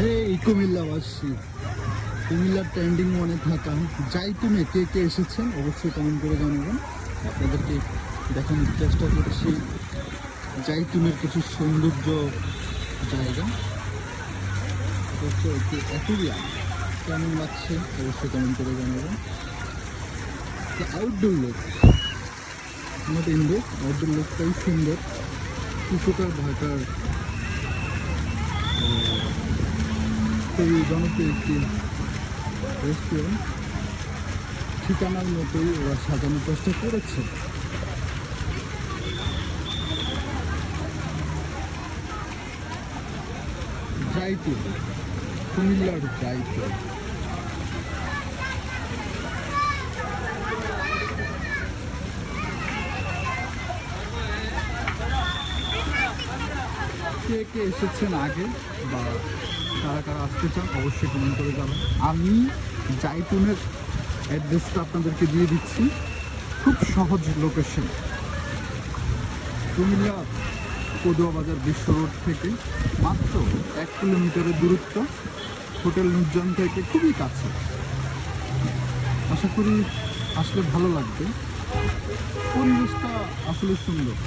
এই কুমিল্লাবাসী, কুমিল্লার ট্রেন্ডিং মনে থাকা জাইতুনে কে কে এসেছেন অবশ্যই কমেন্ট করে জানাবেন। আপনাদেরকে দেখানোর চেষ্টা করছি জাইতুনের কিছু সৌন্দর্য জায়গা। এটা হচ্ছে একটি অ্যাকুরিয়াম, কেমন লাগছে অবশ্যই কমেন্ট করে জানাবেন। Outdoor look, not indoor, outdoor লুকটাই সুন্দর। কুচুকার ভাটার খুবই জনপ্রিয় একটি রেস্টুরেন্ট, ঠিকানার মতোই ওরা সাজানোর চেষ্টা করেছে। জাইতুন, কুমিল্লার জাইতুন। কে কে এসেছেন আগে বা কারা কারা আসতে চান অবশ্যই কমেন্ট করে যাবেন। আমি জাইতুনের অ্যাড্রেসটা আপনাদেরকে দিয়ে দিচ্ছি, খুব সহজ লোকেশন। কুমিল্লা পদুয়া বাজার বিশ্ব রোড থেকে মাত্র 1 কিলোমিটারের দূরত্ব, হোটেল নুরজান থেকে খুবই কাছে। আশা করি আসলে ভালো লাগবে, পরিবেশটা আসলে সুন্দর।